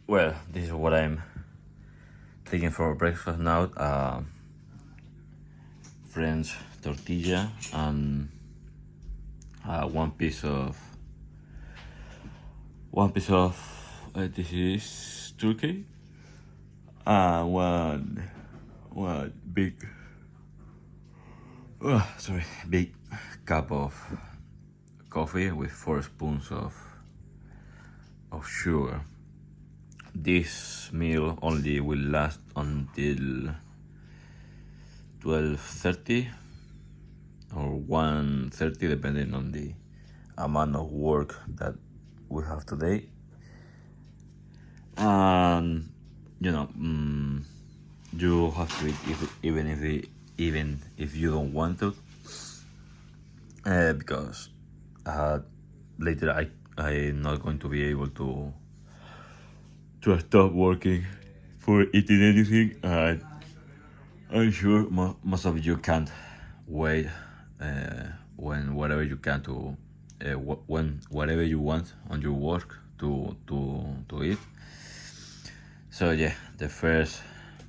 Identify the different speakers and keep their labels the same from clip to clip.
Speaker 1: Well, this is what I'm taking for breakfast now. French tortilla and one piece of this is turkey. One big big cup of coffee with 4 spoons of sugar. This meal only will last until 12:30 or 1:30, depending on the amount of work that we have today. And you have to eat even if you don't want to, because later I'm not going to be able to stop working for eating anything. I'm sure most of you can't wait when whatever you can to when whatever you want on your work to eat. So yeah, the first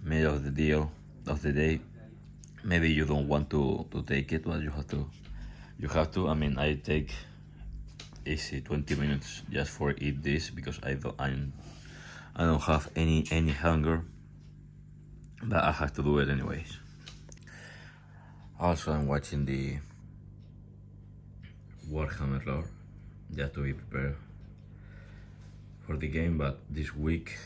Speaker 1: meal of the day. Maybe you don't want to take it, but you have to. I mean, I take easy 20 minutes just for eat this because I don't have any hunger, but I have to do it anyways. Also, I'm watching the Warhammer lore just to be prepared for the game. But this week,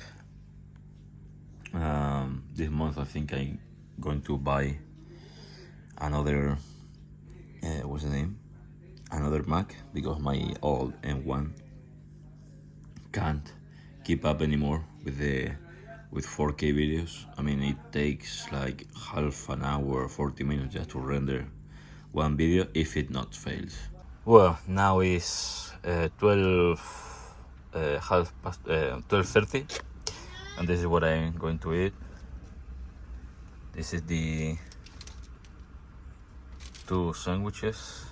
Speaker 1: this month, I think I'm going to buy another what's the name? Another Mac, because my old M1 can't keep up anymore with 4K videos. I mean, it takes like half an hour, 40 minutes just to render one video if it not fails. Well, now is 12:30, and this is what I'm going to eat. This is the 2 sandwiches,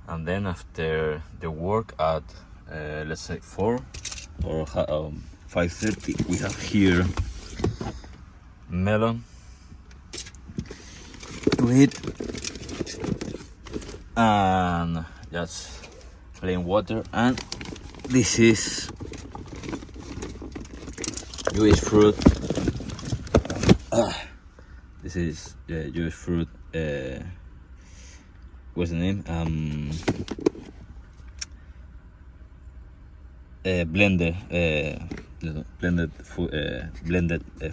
Speaker 1: and then after the work at let's say 4 or 5:30, we have here melon to eat and just plain water, and this is Jewish fruit. This is Jewish fruit. What's the name? Blended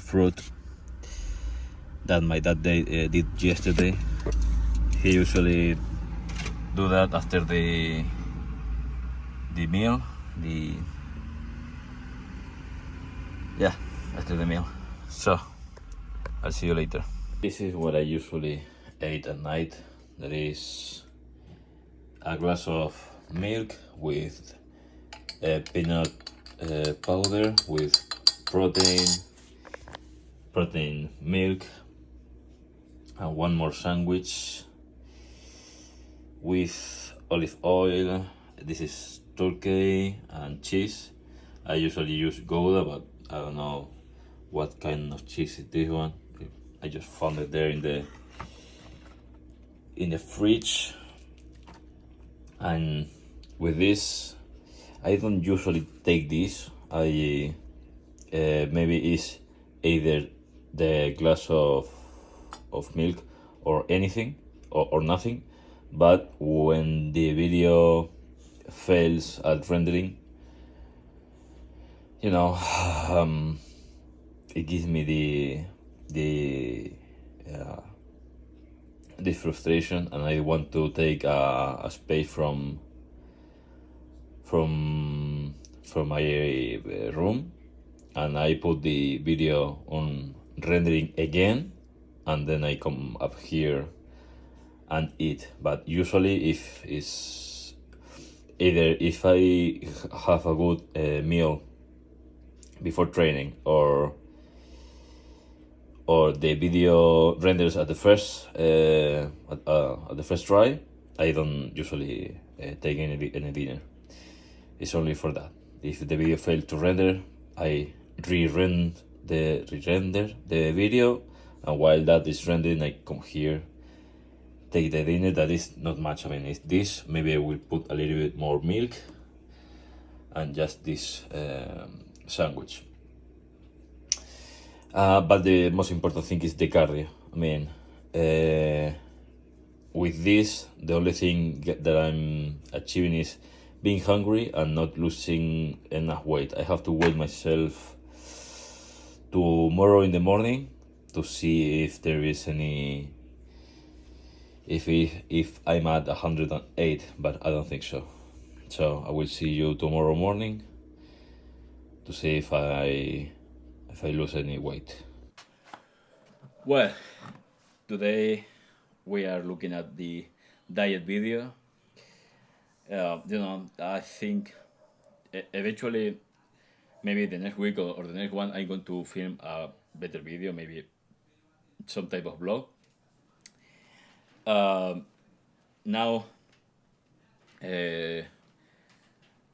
Speaker 1: fruit that my dad did yesterday. He usually do that after the meal. After the meal. So I'll see you later. This is what I usually eat at night. That is a glass of milk with peanut powder with protein milk, and one more sandwich with olive oil. This is turkey and cheese. I usually use Gouda, but I don't know what kind of cheese is this one. I just found it there in the fridge. And with this, I don't usually take this. I maybe it's either the glass of milk or anything or nothing. But when the video fails at rendering, it gives me the frustration, and I want to take a space from my room, and I put the video on rendering again, and then I come up here and eat. But usually if I have a good meal before training, or the video renders at the first try, I don't usually take any dinner. It's only for that. If the video failed to render, I re-render the video, and while that is rendering, I come here, take the dinner. That is not much. I mean, it's this. Maybe I will put a little bit more milk and just this sandwich. But the most important thing is the cardio. I mean, with this, the only thing that I'm achieving is being hungry and not losing enough weight. I have to weigh myself tomorrow in the morning to see if there is any, if I'm at 108, but I don't think so. So I will see you tomorrow morning to see if I lose any weight. Well, today we are looking at the diet video. I think eventually, maybe the next week or the next one, I'm going to film a better video, maybe some type of vlog. Now, I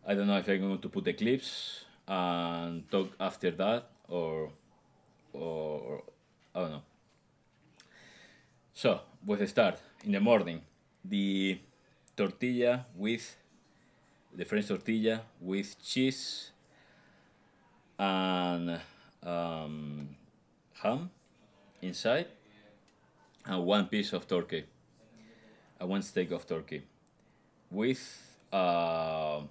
Speaker 1: don't know if I'm going to put the clips and talk after that, or I don't know. So, with the start in the morning, the French tortilla with cheese and ham inside, and one piece of turkey, one steak of turkey, with a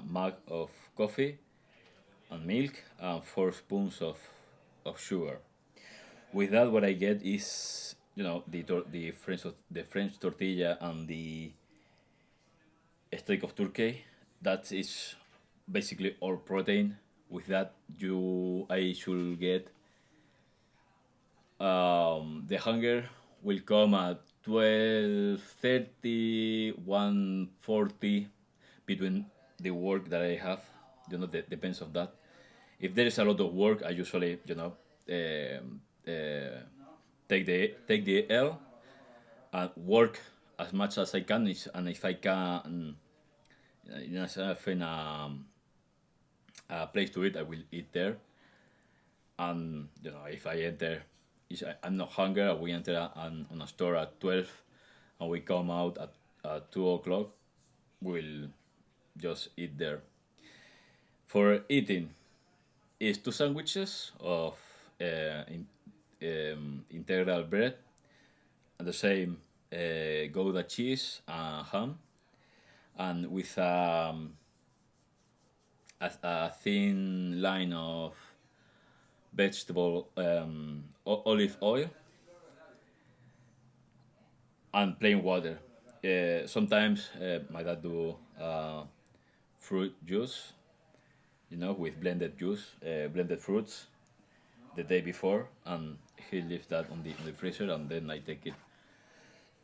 Speaker 1: mug of coffee and milk and 4 spoons of sugar. With that, what I get is, the French tortilla and the steak of turkey. That is basically all protein. With that, I should get the hunger will come at 12:30, 1:40, between the work that I have. Depends on that. If there is a lot of work, I usually take the L and work as much as I can. And if I can, find a place to eat, I will eat there. And if I enter, I'm not hungry, we enter on a store at 12 and we come out at 2 o'clock, we'll just eat there. For eating, is 2 sandwiches of integral bread, and the same Gouda cheese and ham, and with a thin line of vegetable olive oil and plain water. Sometimes my dad do fruit juice, with blended fruits the day before, and he leaves that on the freezer, and then I take it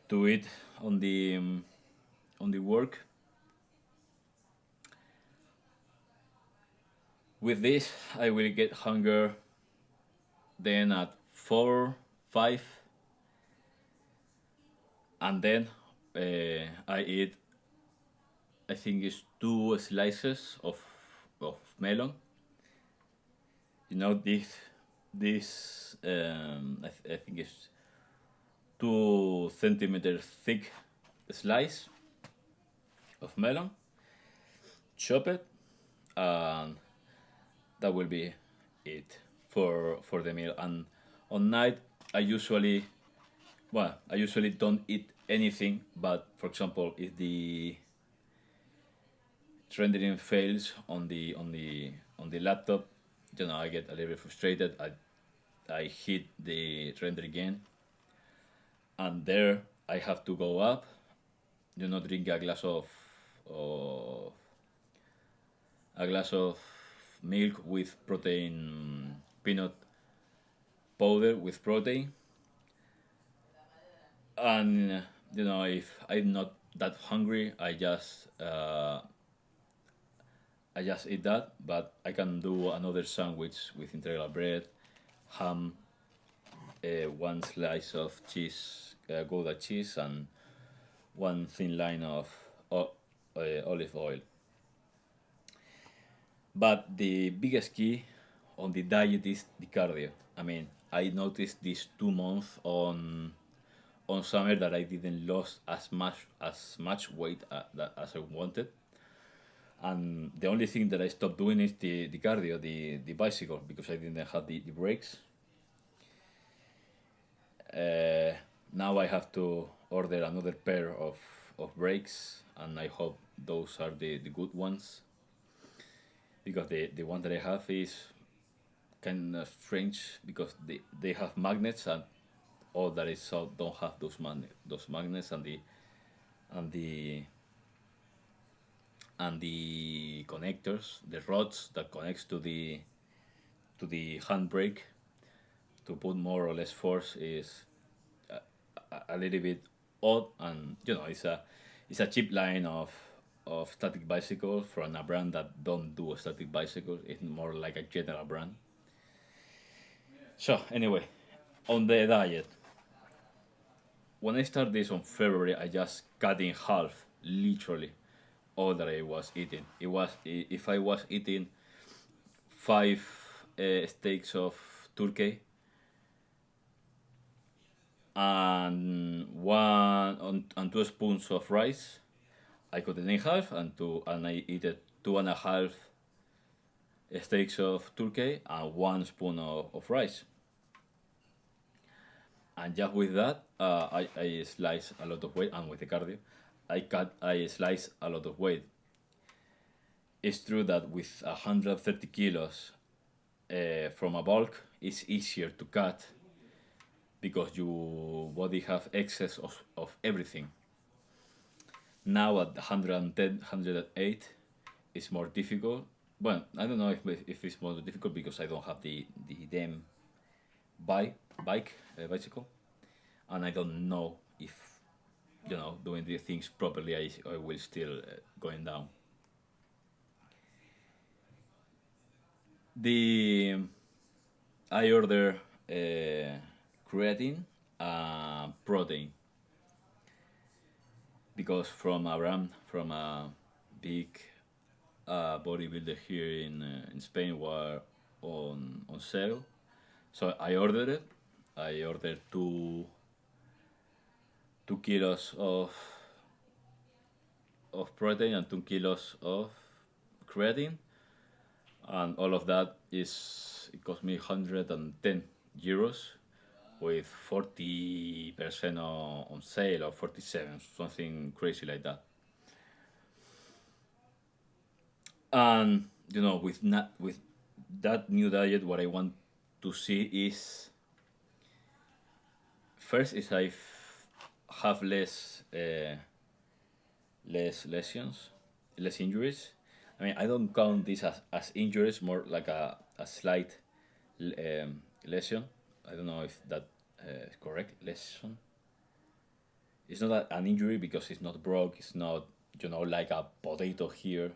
Speaker 1: to eat on the work. With this, I will get hunger then at 4, 5, and then I eat, I think it's 2 slices of melon. This I think it's 2 centimeters thick slice of melon, chop it, and that will be it for the meal. And on night, I usually don't eat anything, but for example, if the rendering fails on the laptop, I get a little bit frustrated. I hit the render again, and there I have to go up, drink a glass of milk with protein, peanut powder with protein. And if I'm not that hungry, I just eat that. But I can do another sandwich with integral bread, ham, 1 slice of cheese, Gouda cheese, and 1 thin line of olive oil. But the biggest key on the diet is the cardio. I mean, I noticed these 2 months on summer that I didn't lose as much weight as I wanted, and the only thing that I stopped doing is the cardio, the bicycle, because I didn't have the brakes. Uh, Now I have to order another pair of brakes, and I hope those are the good ones, because the one that I have is kind of strange because they have magnets, and all that is so don't have those magnets, and the and the connectors, the rods that connects to the handbrake to put more or less force is a little bit odd, and it's a cheap line of static bicycle from a brand that don't do a static bicycle. It's more like a general brand. So anyway, on the diet, when I started this on February, I just cut in half, literally, all that I was eating. It was if I was eating five steaks of turkey and and 2 spoons of rice, I cut it in half, and I eat it 2.5 steaks of turkey and 1 spoon of rice. And just with that, I slice a lot of weight, and with the cardio, I slice a lot of weight. It's true that with 130 kilos from a bulk, it's easier to cut because your body have excess of everything. Now at 110, 108, it's more difficult. Well, I don't know if it's more difficult because I don't have the damn bicycle, and I don't know if doing the things properly, I will still going down. The I order creatine, protein, because from a big bodybuilder here in Spain were on sale. So I ordered it. I ordered 2 kilos of protein and 2 kilos of creatine, and all of that it cost me 110 euros, with 40% on sale, or 47, something crazy like that. And with that new diet, what I want to see is, first is have less lesions, less injuries. I mean, I don't count this as injuries, more like a slight lesion. I don't know if that is correct. Lesion. It's not an injury because it's not broke. It's not like a potato here.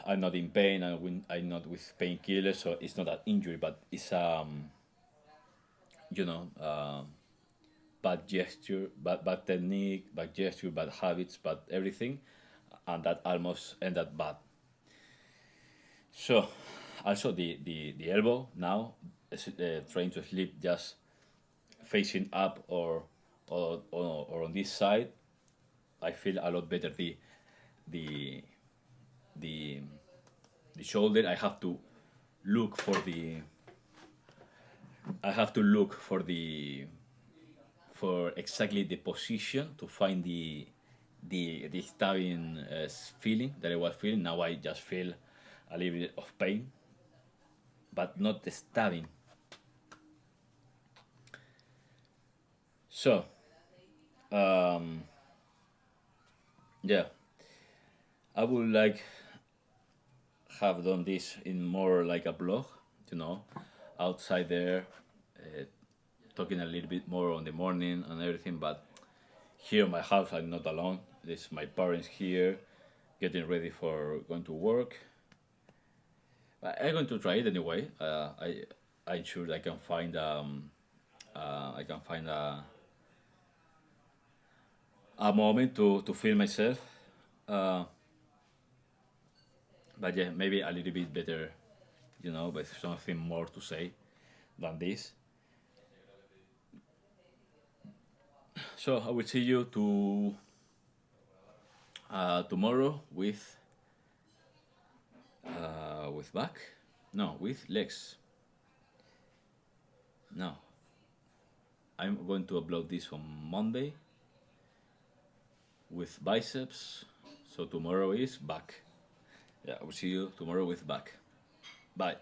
Speaker 1: I'm not in pain. I'm not with painkillers, so it's not an injury, but it's you know bad gesture, bad technique, bad gesture, bad habits, bad everything, and that almost ended bad. So, also the elbow now is trying to sleep just facing up, or on this side. I feel a lot better. The the the shoulder. Look for the I have to look for exactly the position to find the stabbing feeling that I was feeling. Now I just feel a little bit of pain, but not the stabbing. So, um, yeah, I would like have done this in more like a blog, you know, outside there, uh, talking a little bit more on the morning and everything. But here in my house, I'm not alone. There's my parents here, getting ready for going to work. I'm going to try it anyway. I'm sure I can find a moment to feel myself. Uh, But yeah, maybe a little bit better, you know, with something more to say than this. So I will see you tomorrow with back. No, with legs. No, I'm going to upload this on Monday with biceps. So tomorrow is back. Yeah, I will see you tomorrow with back. Bye.